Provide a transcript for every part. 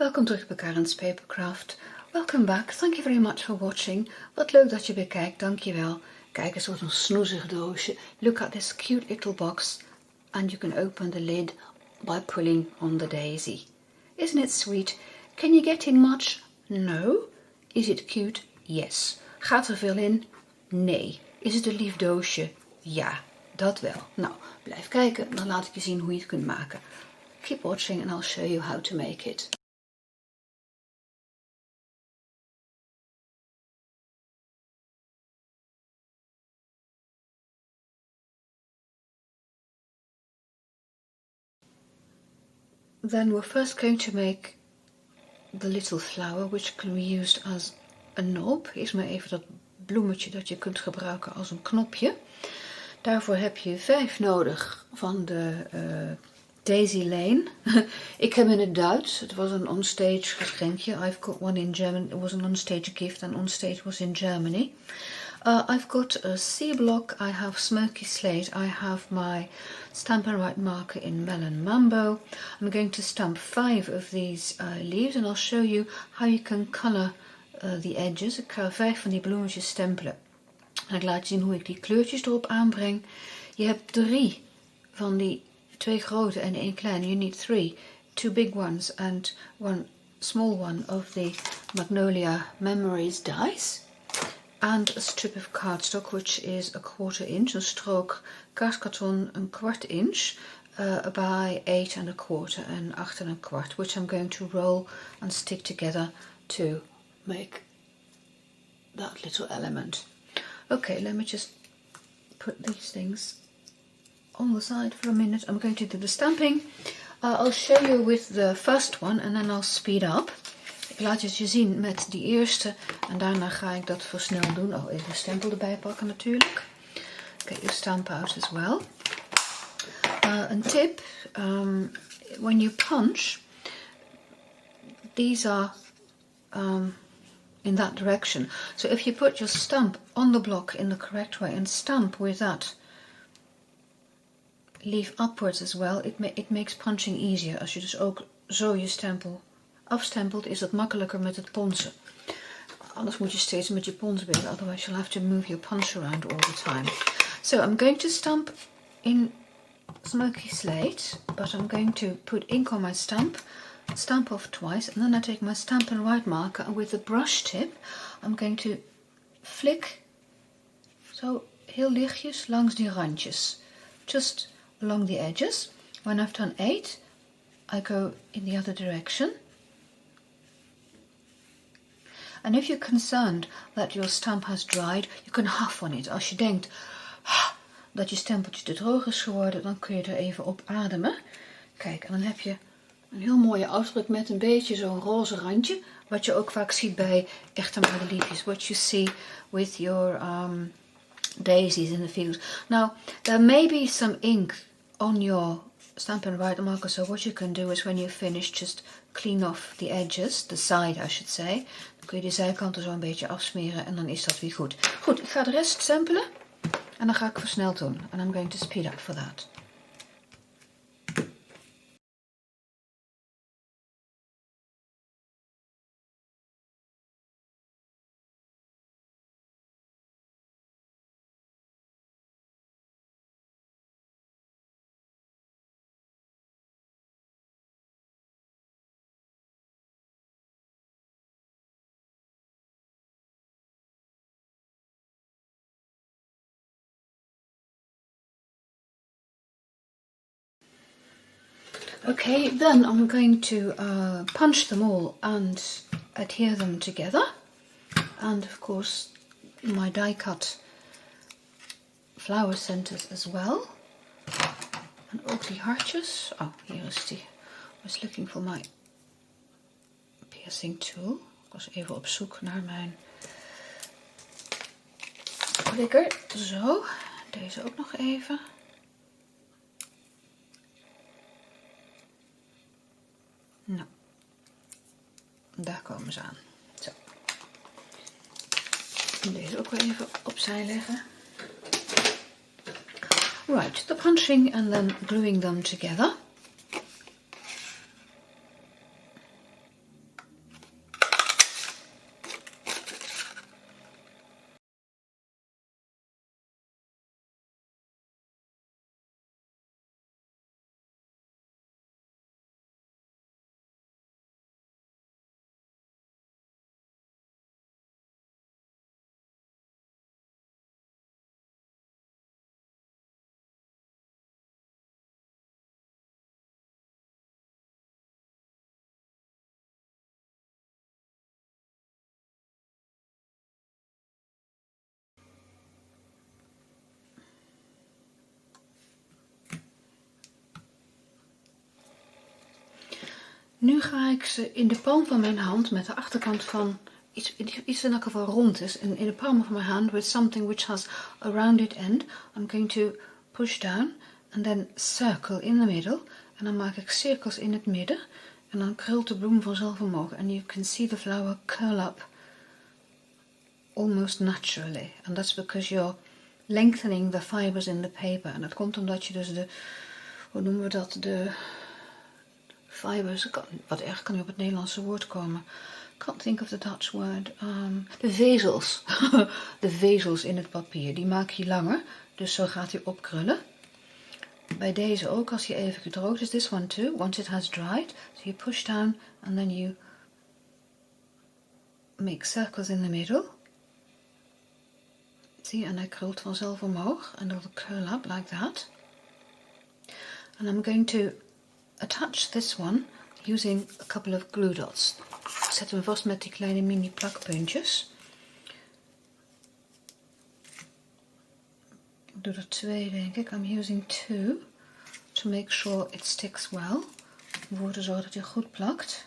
Welkom terug bij Karin's Papercraft. Welcome back. Thank you very much for watching. Wat leuk dat je weer kijkt, dankjewel. Kijk eens, wat een snoezig doosje. Look at this cute little box. And you can open the lid by pulling on the daisy. Isn't it sweet? Can you get in much? No. Is it cute? Yes. Gaat er veel in? Nee. Is het een lief doosje? Ja, dat wel. Nou, blijf kijken, dan laat ik je zien hoe je het kunt maken. Keep watching and I'll show you how to make it. Then we're first going to make the little flower, which can be used as a knob. Eerst maar even dat bloemetje dat je kunt gebruiken als een knopje. Daarvoor heb je 5 nodig van de Daisy Lane. Ik heb in het Duits. Het was een onstage geschenkje. I've got one in German. It was an onstage gift and onstage was in Germany. I've got a C block, I have smoky slate, I have my Stampin' Up marker in Melon Mambo. I'm going to stamp 5 of these leaves and I'll show you how you can colour the edges. Ik ga 5 van die bloemetjes stempelen. En ik laat je zien hoe ik die kleurtjes erop aanbreng. Je hebt 3 van die 2 grote en 1 kleine. You need 3. 2 big ones and 1 small one of the Magnolia Memories dice. And a strip of cardstock, which is a 1/4 inch, een strook kaartkarton een 1/4 inch, by 8 1/4 and 8 1/4, which I'm going to roll and stick together to make that little element. Okay, let me just put these things on the side for a minute. I'm going to do the stamping. I'll show you with the first one and then I'll speed up. Ik laat het je zien met die eerste en daarna ga ik dat versneld doen. Oh, even de stempel erbij pakken natuurlijk. Get your stamp out as well. Een tip, when you punch, these are in that direction. So if you put your stamp on the block in the correct way and stamp with that leaf upwards as well, it makes punching easier. Als je dus ook zo je stempel afstempelt, is het makkelijker met het ponsen. Anders moet je steeds met je pons bezig, otherwise you'll have to move your punch around all the time. So I'm going to stamp in smoky slate, but I'm going to put ink on my stamp off twice, and then I take my Stampin' Up marker and with the brush tip I'm going to flick zo heel lichtjes langs die randjes, just along the edges. When I've done 8, I go in the other direction. And if you're concerned that your stamp has dried, you can huff on it. Als je denkt dat je stempeltje te droog is geworden, dan kun je er even op ademen. Kijk, en dan heb je een heel mooie afdruk met een beetje zo'n roze randje, wat je ook vaak ziet bij echte madeliefjes. What you see with your daisies in the field. Now, there may be some ink on your Stampin' Up marker, so what you can do is when you're finished, just clean off the edges, the side I should say. Dan kun je de zijkanten zo een beetje afsmeren en dan is dat weer goed. Goed, ik ga de rest stempelen en dan ga ik versneld doen. And I'm going to speed up for that. Okay, then I'm going to punch them all and adhere them together. And of course my die cut flower centers as well. En ook die hartjes. Oh, hier is die. I was looking for my piercing tool. Ik was even op zoek naar mijn prikker. Zo, deze ook nog even. Nou, daar komen ze aan. Zo. En deze ook weer even opzij leggen. Right, the punching and then gluing them together. Nu ga ik ze in de palm van mijn hand met de achterkant van iets in elk geval rond is. In the palm of my hand with something which has a rounded end. I'm going to push down and then circle in the middle. En dan maak ik cirkels in het midden. En dan krult de bloem vanzelf omhoog. And you can see the flower curl up almost naturally. And that's because you're lengthening the fibers in the paper. En dat komt omdat je dus de, hoe noemen we dat, de fibers, wat erg kan niet op het Nederlandse woord komen. Can't think of the Dutch word. De vezels. De vezels in het papier, die maak je langer. Dus zo gaat hij opkrullen. Bij deze ook, als je even gedroogd is. This one too, once it has dried. So you push down and then you make circles in the middle. See, en hij krult vanzelf omhoog. And it'll curl up like that. And I'm going to attach this one using a couple of glue dots. Ik zet hem vast met die kleine mini plakpuntjes. Ik doe er 2 denk ik. I'm using 2 to make sure it sticks well. Om ervoor te zorgen dat hij goed plakt.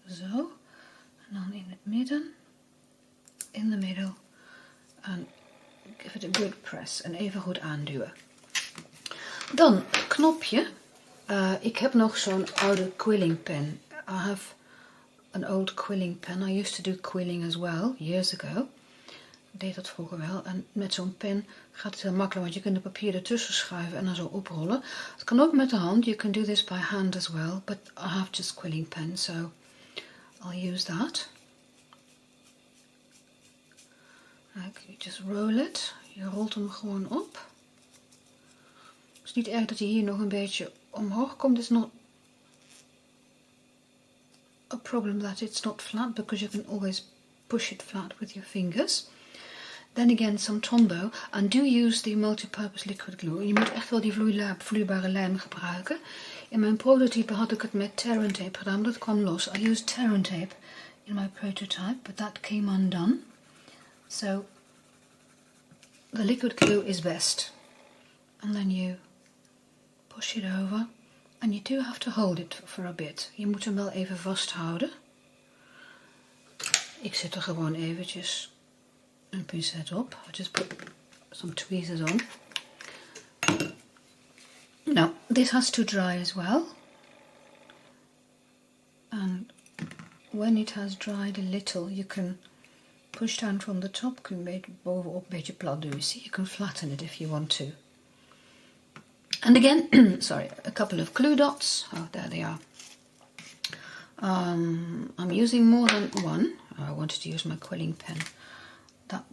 Zo. En dan in het midden. In the middle. En give it a good press. En even goed aanduwen. Dan het knopje. Ik heb nog zo'n oude quilling pen. I have an old quilling pen. I used to do quilling as well, years ago. Ik deed dat vroeger wel. En met zo'n pen gaat het heel makkelijk, want je kunt het papier ertussen schuiven en dan zo oprollen. Het kan ook met de hand. You can do this by hand as well. But I have just quilling pen, so I'll use that. Like, you just roll it. Je rolt hem gewoon op. Het is niet erg dat hij hier nog een beetje omhoog komt. It's not a problem that it's not flat, because you can always push it flat with your fingers. Then again, some Tombow. And do use the multi-purpose liquid glue. Je moet echt wel die vloeibare lijm gebruiken. In mijn prototype had ik het met tear and tape gedaan, maar dat kwam los. I used tear and tape in my prototype, but that came undone. So the liquid glue is best. And then you push it over. And you do have to hold it for a bit. Je moet hem wel even vasthouden. Ik zet er gewoon eventjes een pincet op. I just put some tweezers on. Now, this has to dry as well. And when it has dried a little, you can push down from the top. Kun je bovenop een beetje plat doen. See, you can flatten it if you want to. And again, sorry, a couple of glue dots. Oh, there they are. I'm using more than one. I wanted to use my quilling pen. That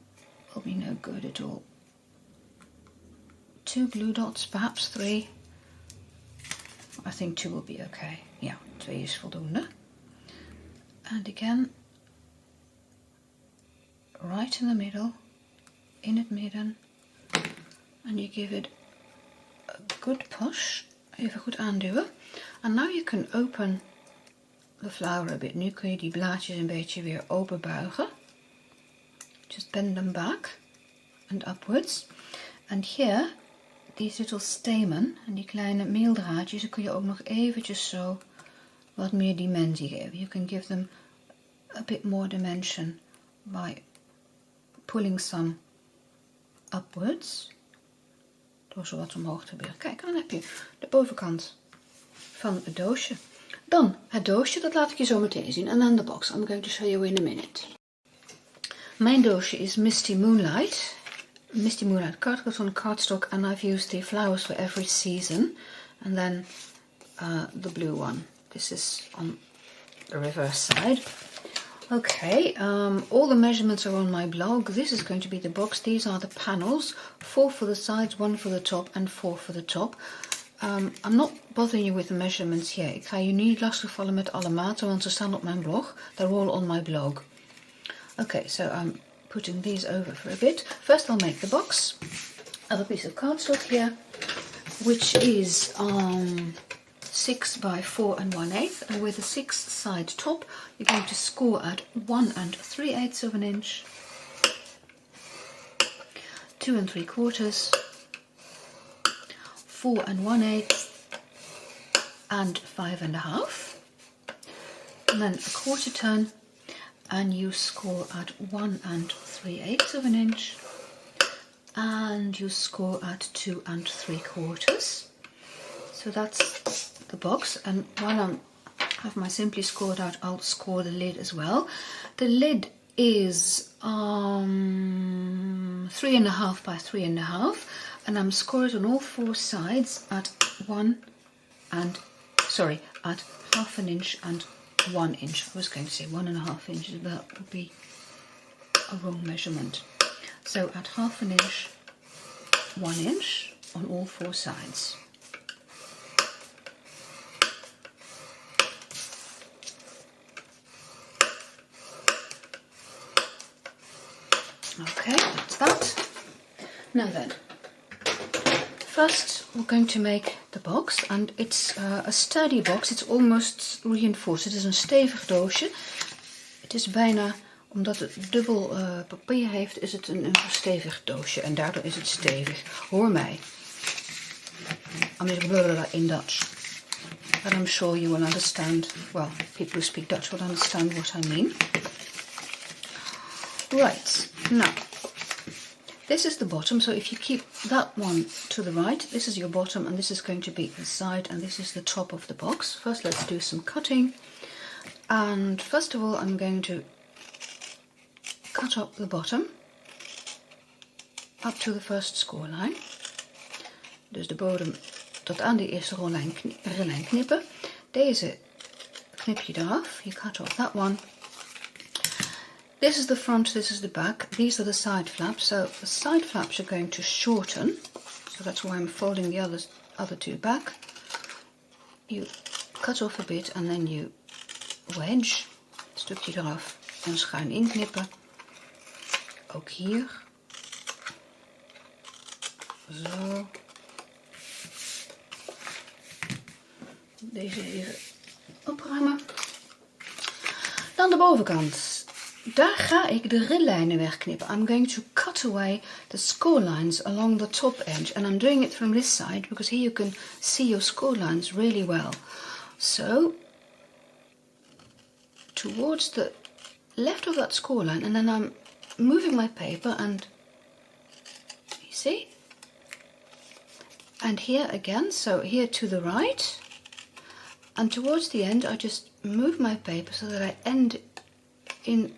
will be no good at all. 2 glue dots, perhaps 3. I think 2 will be okay. Yeah, 2 is voldoende. And again, right in the middle, in het midden. And you give it a good push. Even goed aanduwen. And now you can open the flower a bit. Nu kun je die blaadjes een beetje weer open buigen. Just bend them back and upwards. And here, these little stamen en die kleine meeldraadjes, die kun je ook nog eventjes zo wat meer dimensie geven. You can give them a bit more dimension by pulling some upwards. Door zo wat omhoog te beuren. Kijk, en dan heb je de bovenkant van het doosje. Dan het doosje, dat laat ik je zo meteen zien. En dan de box. I'm going to show you in a minute. Mijn doosje is Misty Moonlight. Misty Moonlight cardstock on cardstock. And I've used the flowers for every season. And then the blue one. This is on the reverse side. Okay, all the measurements are on my blog. This is going to be the box. These are the panels. 4 for the sides, 1 for the top and 4 for the top. I'm not bothering you with the measurements here. Ik ga je niet lastigvallen met alle maten, want ze staan op mijn blog. They're all on my blog. Okay, so I'm putting these over for a bit. First I'll make the box. I have a piece of cardstock here, which is 6 by 4 1/8, and with a 6-side top, you're going to score at 1 3/8 of an inch, 2 3/4, 4 1/8, and 5.5, and then a quarter turn, and you score at 1 3/8 of an inch, and you score at 2 3/4. So that's the box, and while I have my simply scored out, I'll score the lid as well. The lid is 3.5 by 3.5, and I'm scored on all 4 sides at at 1/2 inch and 1 inch. I was going to say 1.5 inches, but that would be a wrong measurement. So at 1/2 inch, 1 inch on all 4 sides. Okay, that's that. Now then, first we're going to make the box, and it's a sturdy box. It's almost reinforced. Het is een stevig doosje. Het is bijna, omdat het dubbel papier heeft, is het een stevig doosje en daardoor is het stevig. Hoor mij. I'm just in Dutch, but I'm sure you will understand. Well, people who speak Dutch will understand what I mean. Right, now, this is the bottom, so if you keep that one to the right, this is your bottom, and this is going to be the side, and this is the top of the box. First, let's do some cutting, and first of all, I'm going to cut up the bottom up to the first score line. Dus de bodem tot aan de eerste rillijn knippen. Deze knip je eraf, you cut off that one. This is the front, this is the back. These are the side flaps. So the side flaps are going to shorten. So that's why I'm folding the other 2 back. You cut off a bit and then you wedge. Een stukje eraf en schuin inknippen. Ook hier. Zo. Deze even opruimen. Dan de bovenkant. Daar ga ik de rillijnen wegknippen. I'm going to cut away the score lines along the top edge, and I'm doing it from this side because here you can see your score lines really well. So, towards the left of that score line, and then I'm moving my paper, and you see? And here again, so here to the right, and towards the end I just move my paper so that I end in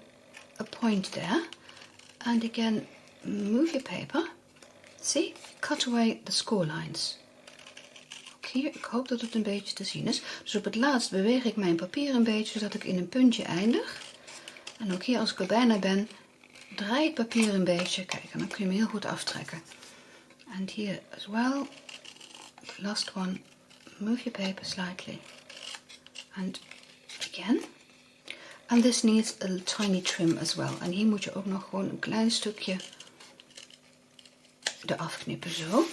a point there, and again move your paper, see, cut away the score lines. Ook hier, ik hoop dat het een beetje te zien is. Dus op het laatst beweeg ik mijn papier een beetje zodat ik in een puntje eindig, en ook hier als ik er bijna ben, draai het papier een beetje, kijk, en dan kun je hem heel goed aftrekken. And here as well, the last one, move your paper slightly, and again. And this needs a tiny trim as well. En hier moet je ook nog gewoon een klein stukje eraf knippen, zo.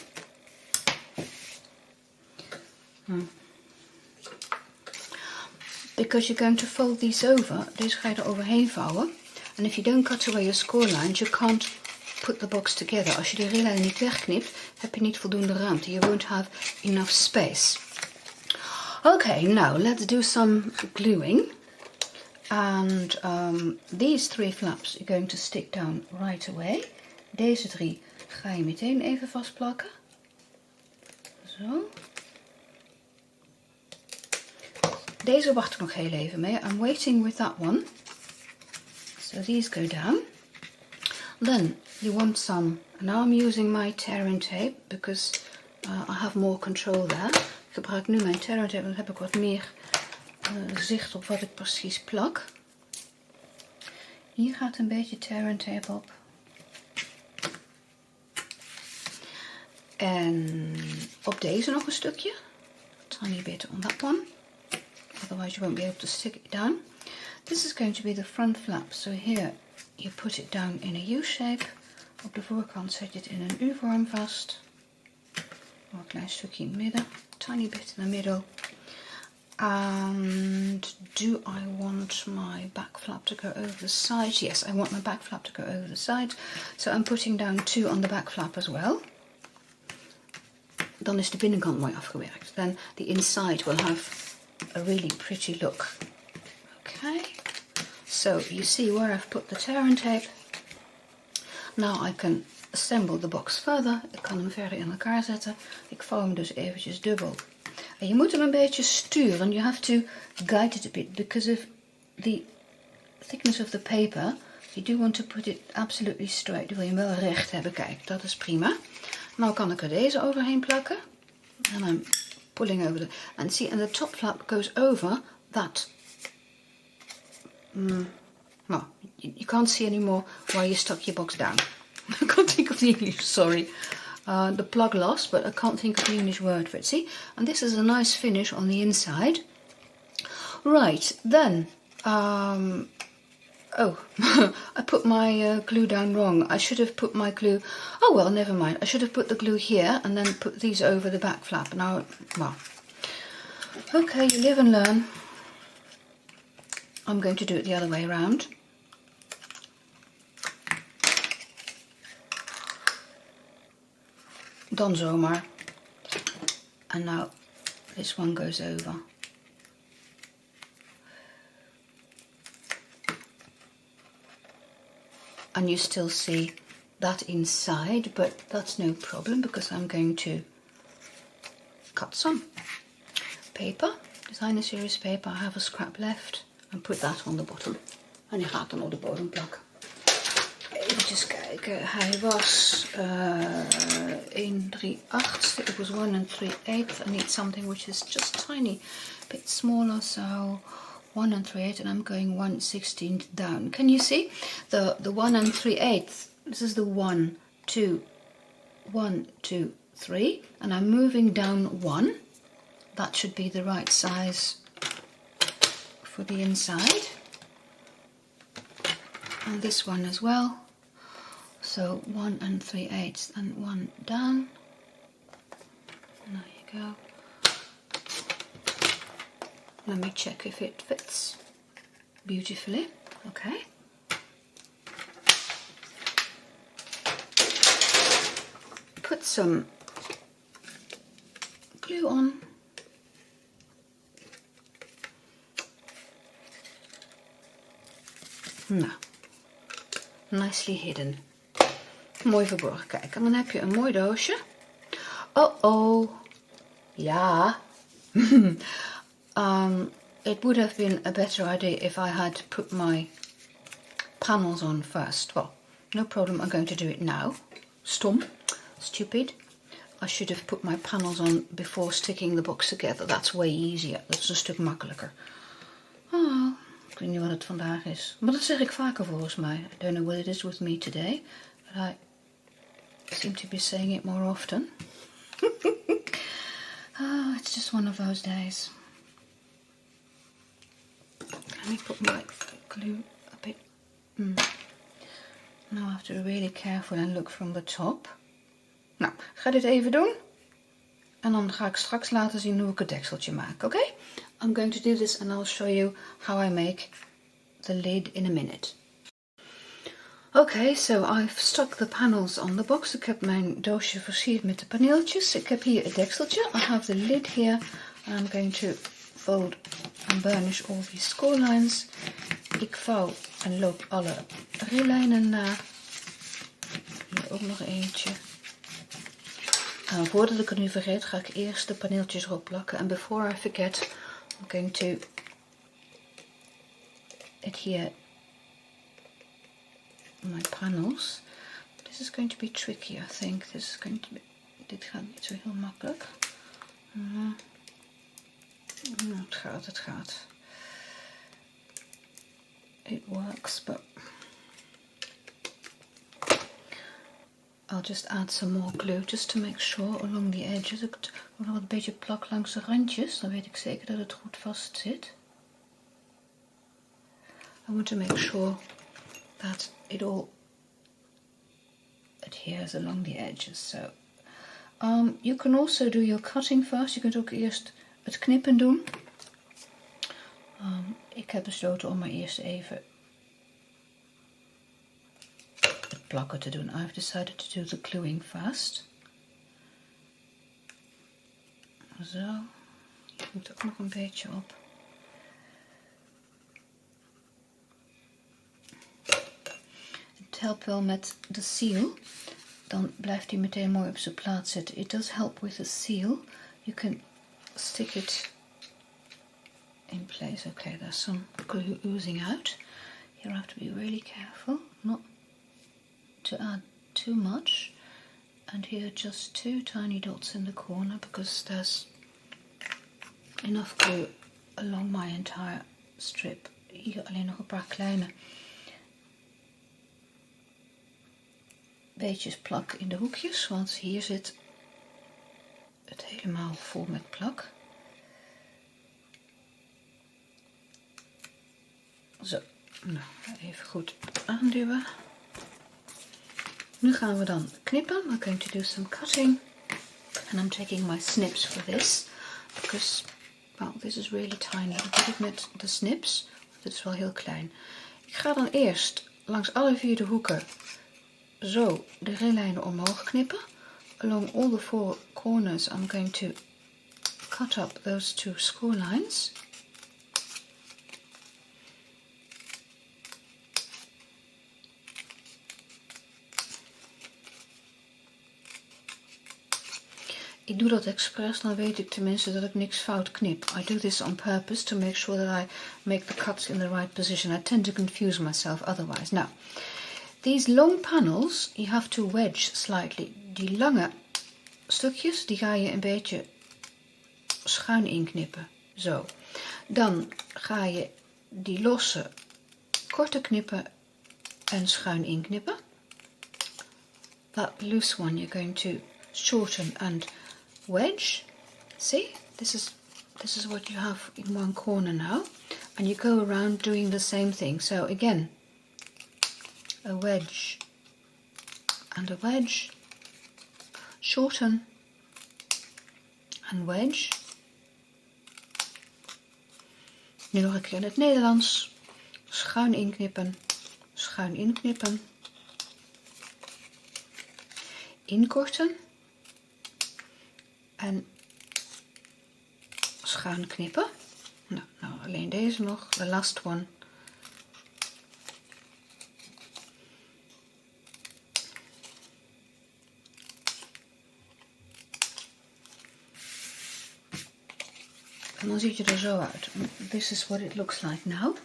Because you're going to fold these over, deze ga je er overheen vouwen. And if you don't cut away your score lines, you can't put the box together. Als je die rillijnen niet wegknipt, heb je niet voldoende ruimte. You won't have enough space. Okay, now let's do some gluing. And these 3 flaps are going to stick down right away. Deze 3 ga je meteen even vastplakken. Zo. Deze wacht ik nog heel even mee. I'm waiting with that one. So these go down. Then you want some, now I'm using my tear and tape because I have more control there. Ik gebruik nu mijn tear and tape, dan heb ik wat meer zicht op wat ik precies plak. Hier gaat een beetje tear and tape op. En op deze nog een stukje. Tiny bit on that one. Otherwise you won't be able to stick it down. This is going to be the front flap. So here you put it down in a U-shape. Op de voorkant zet je het in een U-vorm vast. Nog een klein stukje in het midden. Tiny bit in the middle. And do I want my back flap to go over the side? Yes, I want my back flap to go over the side. So I'm putting down 2 on the back flap as well. dan is de binnenkant mooi afgewerkt. Then the inside will have a really pretty look. Okay, so you see where I've put the tear and tape. Now I can assemble the box further. Ik kan hem verder in elkaar zetten. Ik vouw hem dus eventjes dubbel. En je moet hem een beetje sturen. You have to guide it a bit because of the thickness of the paper. You do want to put it absolutely straight. Wil je hem wel recht hebben. Kijk, dat is prima. Nou kan ik er deze overheen plakken. And I'm pulling over and see, and the top flap goes over that. Well, you can't see anymore why you stuck your box down. I can't think of the English, sorry. The plug loss, but I can't think of the English word for it. See? And this is a nice finish on the inside. Right, then, oh, I put my glue down wrong. I should have put my glue, oh well, never mind. I should have put the glue here and then put these over the back flap. Now, well, okay, you live and learn. I'm going to do it the other way around. Dan zomaar. And now this one goes over. And you still see that inside, but that's no problem because I'm going to cut some paper, designer series paper. I have a scrap left and put that on the bottom. En die gaat dan op de bodem plakken. Even kijken, hij was 1 3/8. It was 1 3/8. I need something which is just tiny bit smaller, so 1 3/8, and I'm going 1/16 down. Can you see the 1 3/8? This is the 1 2 1 2 3, and I'm moving down 1. That should be the right size for the inside, and this one as well. So 1 3/8 and 1 down. There you go. Let me check if it fits beautifully. Okay. Put some glue on. Nou, nicely hidden. Mooi verborgen. Kijk, en dan heb je een mooi doosje. Oh, ja. It would have been a better idea if I had put my panels on first. Well, no problem, I'm going to do it now. Stom, stupid. I should have put my panels on before sticking the box together. That's way easier. Dat is een stuk makkelijker. Oh, ik weet niet wat het vandaag is. Maar dat zeg ik vaker volgens mij. I don't know what it is with me today. But I seem to be saying it more often. Oh, it's just one of those days. Let me put my glue a bit. Now I have to be really careful and look from the top. Nou, ik ga dit even doen. En dan ga ik straks laten zien hoe ik het dekseltje maak, oké? I'm going to do this and I'll show you how I make the lid in a minute. Okay, so I've stuck the panels on the box. Ik heb mijn doosje versierd met de paneeltjes. Ik heb hier het dekseltje. I have the lid here. And I'm going to fold and burnish all these score lines. Ik vouw en loop alle rillijnen na. Hier ook nog eentje. Voordat ik het nu vergeet, ga ik eerst de paneeltjes erop plakken. And before I forget, I'm going to adhere my panels. This is going to be tricky, I think. This is going to be. Dit gaat niet zo heel makkelijk. Het gaat. It works, but I'll just add some more glue just to make sure along the edges. Ik doe nog een beetje plak langs de randjes, dan weet ik zeker dat het goed vast zit. I want to make sure that it all adheres along the edges. So you can also do your cutting first. Je kunt ook eerst het knippen doen. Ik heb besloten om maar eerst even het plakken te doen. I've decided to do the gluing first. Zo. Hier moet ook nog een beetje op. Het helpt wel met de seal. Dan blijft hij meteen mooi op zijn plaats zitten. It does help with the seal. You can stick it in place. Okay, there's some glue oozing out. You have to be really careful not to add too much. And here just 2 tiny dots in the corner because there's enough glue along my entire strip. Hier alleen nog een paar kleine beetjes plak in de hoekjes, want hier zit het helemaal vol met plak. Zo, nou, even goed aanduwen. Nu gaan we dan knippen. We're going to do some cutting. And I'm taking my snips for this. Because, well, this is really tiny. Ik doe het met de snips. Dit is wel heel klein. Ik ga dan eerst langs alle 4 de hoeken zo de rillijnen omhoog knippen. Along all the 4 corners I'm going to cut up those 2 score lines. Ik doe dat expres, dan weet ik tenminste dat ik niks fout knip. I do this on purpose to make sure that I make the cuts in the right position. I tend to confuse myself otherwise. Now, these long panels, you have to wedge slightly. Die lange stukjes, die ga je een beetje schuin inknippen. Zo. Dan ga je die losse korte knippen en schuin inknippen. That loose one you're going to shorten and wedge. See, this is what you have in one corner now, and you go around doing the same thing. So again, a wedge and a wedge, shorten and wedge. Nu nog een keer in het Nederlands. Schuin inknippen, schuin inknippen, inkorten en schuin knippen. Nou, alleen deze nog, the last one. En dan ziet je er zo uit. This is what it looks like now.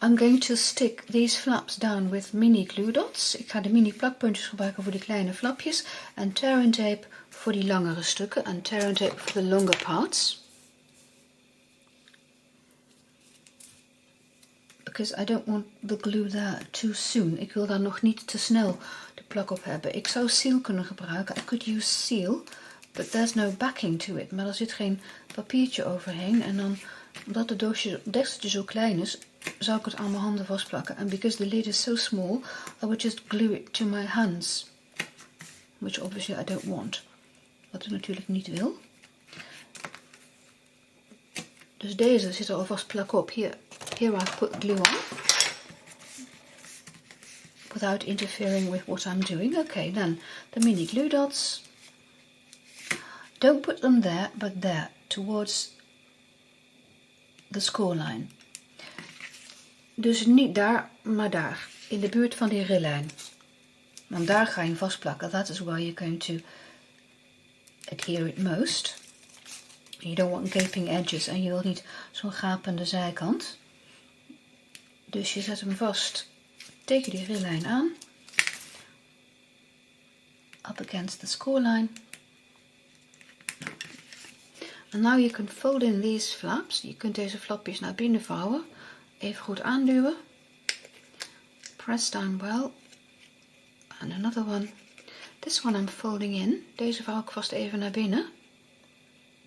I'm going to stick these flaps down with mini glue dots. Ik ga de mini plakpuntjes gebruiken voor die kleine flapjes. En tear and tape voor die langere stukken. En tear and tape for the longer parts. Because I don't want the glue there too soon. Ik wil daar nog niet te snel de plak op hebben. Ik zou seal kunnen gebruiken. I could use seal. But there's no backing to it. Maar er zit geen papiertje overheen. En dan, omdat het dekseltje zo klein is, zou ik het aan mijn handen vastplakken. And because the lid is so small, I would just glue it to my hands. Which obviously I don't want. Wat ik natuurlijk niet wil. Dus deze zit er alvast plak op. Here I've put glue on. Without interfering with what I'm doing. Okay, then the mini glue dots. Don't put them there, but there, towards the score line. Dus niet daar, maar daar, in de buurt van die rillijn. Want daar ga je hem vastplakken. That is where you're going to adhere it most. You don't want gaping edges en je wilt niet zo'n gapende zijkant. Dus je zet hem vast tegen die rillijn aan. Up against the score line. And now you can fold in these flaps. Je kunt deze flapjes naar binnen vouwen. Even goed aanduwen. Press down well. And another one. This one I'm folding in. Deze vouw ik vast even naar binnen.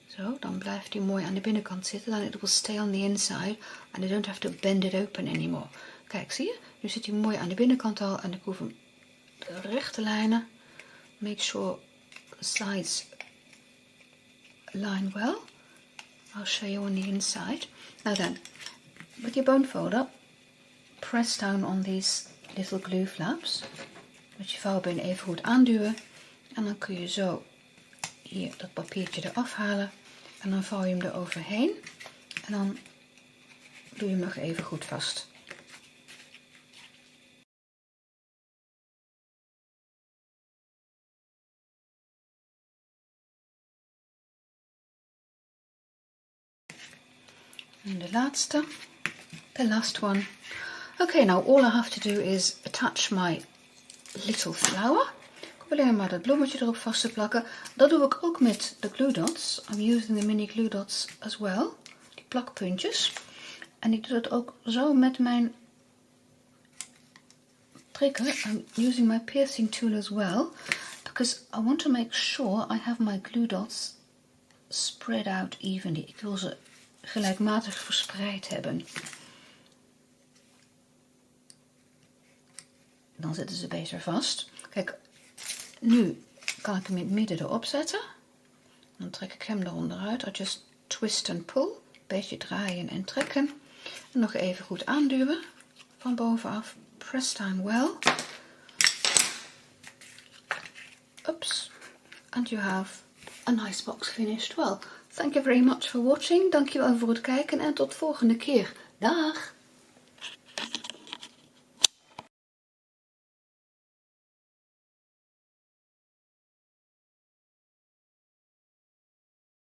Zo, dan blijft die mooi aan de binnenkant zitten. Dan it will stay on the inside. And I don't have to bend it open anymore. Kijk, zie je? Nu zit hij mooi aan de binnenkant al. En ik hoef hem de rechte lijnen. Make sure the sides line well. I'll show you on the inside. Now then, with your bone folder, press down on these little glue flaps. Met je vouwbeen even goed aanduwen. En dan kun je zo hier dat papiertje eraf halen en dan vouw je hem eroverheen en dan doe je hem nog even goed vast. En de laatste, the last one. Okay, now all I have to do is attach my little flower. Ik wil alleen maar dat bloemetje erop vast te plakken. Dat doe ik ook met de glue dots. I'm using the mini glue dots as well. Die plakpuntjes. En ik doe dat ook zo met mijn prikker. I'm using my piercing tool as well. Because I want to make sure I have my glue dots spread out evenly. Ik wil ze gelijkmatig verspreid hebben. Dan zitten ze beter vast. Kijk, nu kan ik hem in het midden erop zetten. Dan trek ik hem eronder uit. I just twist and pull. Een beetje draaien en trekken. En nog even goed aanduwen. Van bovenaf. Press down well. Oops. And you have a nice box finished. Well, thank you very much for watching. Dankjewel voor het kijken en tot volgende keer. Dag!